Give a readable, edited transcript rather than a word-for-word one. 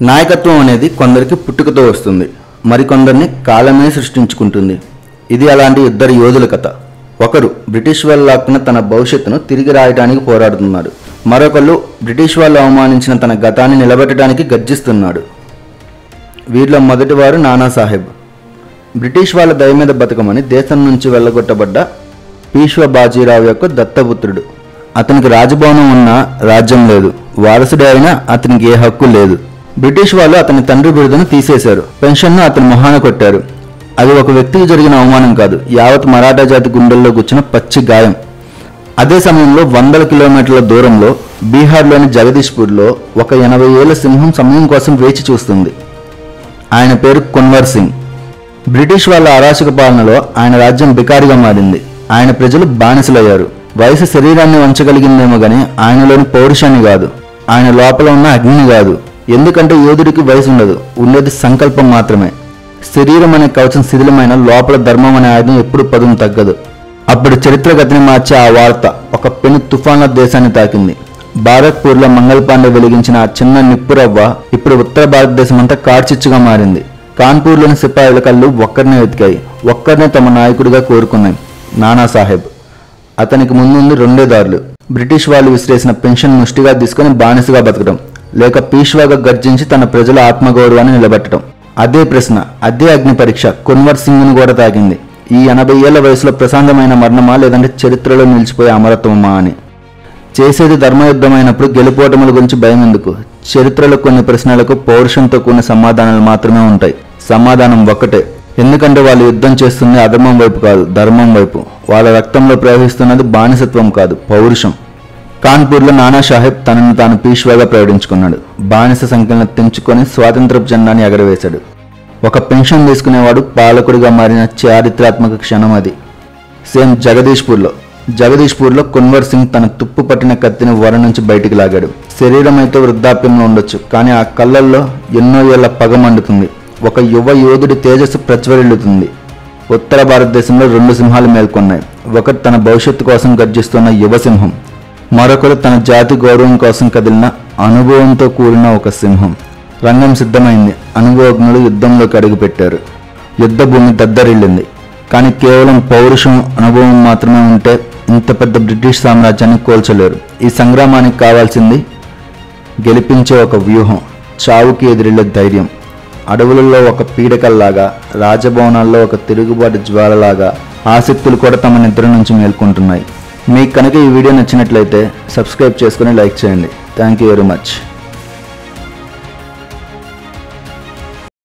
నాయకత్వం అనేది కొందరికి పుట్టుకతో వస్తుంది, మరికొందరిని కాలమే సృష్టించుకుంటుంది. ఇది అలాంటి ఇద్దరు యోధుల కథ. ఒకరు బ్రిటిష్ వాళ్ళు లాక్కున్న తన భవిష్యత్తును తిరిగి రాయడానికి పోరాడుతున్నాడు. మరొకళ్ళు బ్రిటిష్ వాళ్ళు అవమానించిన తన గతాన్ని నిలబెట్టడానికి గర్జిస్తున్నాడు. వీరిలో మొదటివారు నానాసాహెబ్. బ్రిటిష్ వాళ్ళ దయ మీద బతకమని దేశం నుంచి వెళ్ళగొట్టబడ్డ పీష్వా బాజీరావు యొక్క దత్తపుత్రుడు. అతనికి రాజభవనం ఉన్నా రాజ్యం లేదు, వారసుడే అయినా అతనికి ఏ హక్కు లేదు. బ్రిటిష్ వాళ్ళు అతని తండ్రి బిరుదును తీసేశారు, పెన్షన్ను అతని మొహాన కొట్టారు. అది ఒక వ్యక్తికి జరిగిన అవమానం కాదు, యావత్ మరాఠా జాతి గుండెల్లో గుచ్చిన పచ్చి గాయం. అదే సమయంలో 100 కిలోమీటర్ల దూరంలో బీహార్లోని జగదీష్పూర్లో ఒక 80 ఏళ్ల సింహం సమయం కోసం వేచి చూస్తుంది. ఆయన పేరు కున్వర్ సింగ్. బ్రిటిష్ వాళ్ళ అరాచక పాలనలో ఆయన రాజ్యం బికారిగా మారింది. ఆయన ప్రజలు బానిసలయ్యారు. వయసు శరీరాన్ని వంచగలిగిందేమో గాని ఆయనలోని పౌరుషాన్ని కాదు, ఆయన లోపల ఉన్న అగ్నిని కాదు. ఎందుకంటే యోధుడికి వయసు ఉండదు, ఉండేది సంకల్పం మాత్రమే. శరీరం అనే కవచం శిథిలమైన లోపల ధర్మం అనే ఆయుధం ఎప్పుడు పదును తగ్గదు. అప్పుడు చరిత్ర గతిని మార్చే ఆ వార్త ఒక పెను తుఫాన్ల దేశాన్ని తాకింది. భారత్పూర్లో మంగళ పాండే వెలిగించిన ఆ చిన్న నిప్పురవ్వ ఇప్పుడు ఉత్తర భారతదేశం అంతా కార్చిచ్చుగా మారింది. కాన్పూర్లోని సిపాయిల కళ్ళు ఒక్కరినే వెతికాయి, ఒక్కరినే తమ నాయకుడిగా కోరుకున్నాయి, నానాసాహెబ్. అతనికి ముందుంది రెండే దారులు: బ్రిటిష్ వాళ్ళు విసిరేసిన పెన్షన్ ముష్టిగా తీసుకుని బానిసగా బతకడం, లేక పీష్వాగా గర్జించి తన ప్రజల ఆత్మగౌరవాన్ని నిలబెట్టడం. అదే ప్రశ్న, అదే అగ్ని పరీక్ష కున్వర్ సింగ్ను కూడా తాకింది. ఈ 80 ఏళ్ల వయసులో ప్రశాంతమైన మరణమా, లేదంటే చరిత్రలో నిలిచిపోయే అమరత్వమా అని. చేసేది ధర్మయుద్ధమైనప్పుడు గెలుపోటముల గురించి భయం ఎందుకు? చరిత్రలో కొన్ని ప్రశ్నలకు పౌరుషంతో కూడిన సమాధానాలు మాత్రమే ఉంటాయి. సమాధానం ఒక్కటే, ఎందుకంటే వాళ్ళు యుద్ధం చేస్తుంది అధర్మం వైపు కాదు, ధర్మం వైపు. వాళ్ళ రక్తంలో ప్రవహిస్తున్నది బానిసత్వం కాదు, పౌరుషం. కాన్పూర్లో నానాసాహెబ్ తనను తాను పీష్వాగా ప్రకటించుకున్నాడు. బానిస సంఖ్యలను తెంచుకొని స్వాతంత్రపు జెండాని ఎగరవేశాడు. ఒక పెన్షన్ తీసుకునేవాడు పాలకుడిగా మారిన చారిత్రాత్మక క్షణం అది. సేమ్ జగదీష్పూర్లో కున్వర్ సింగ్ తన తుప్పు పట్టిన కత్తిని వర నుంచి బయటికి లాగాడు. శరీరం అయితే వృద్ధాప్యంలో ఉండొచ్చు, కానీ ఆ కళ్ళల్లో ఎన్నో ఏళ్ల పగ మండుతుంది. ఒక యువ యోధుడి తేజస్సు ప్రజ్వరిల్లుతుంది. ఉత్తర భారతదేశంలో 2 సింహాలు మేల్కొన్నాయి. ఒకటి తన భవిష్యత్తు కోసం గర్జిస్తున్న యువసింహం, మరొకరు తన జాతి గౌరవం కోసం కదిలిన అనుభవంతో కూడిన ఒక సింహం. రంగం సిద్ధమైంది. అనుభవజ్ఞులు యుద్ధంలోకి అడుగుపెట్టారు. యుద్ధ భూమి దద్దరిల్లింది. కానీ కేవలం పౌరుషం, అనుభవం మాత్రమే ఉంటే ఇంత పెద్ద బ్రిటిష్ సామ్రాజ్యాన్ని కోల్చలేరు. ఈ సంగ్రామానికి కావాల్సింది గెలిపించే ఒక వ్యూహం, చావుకి ఎదిరిల్లే ధైర్యం. అడవులలో ఒక పీడకల్లాగా, రాజభవనాల్లో ఒక తిరుగుబాటు జ్వాలలాగా ఆసక్తులు కూడా తమ నిద్ర నుంచి మేల్కొంటున్నాయి. మీకు కనుక ఈ వీడియో నచ్చినట్లయితే సబ్స్క్రైబ్ చేసుకుని లైక్ చేయండి. Thank you very much.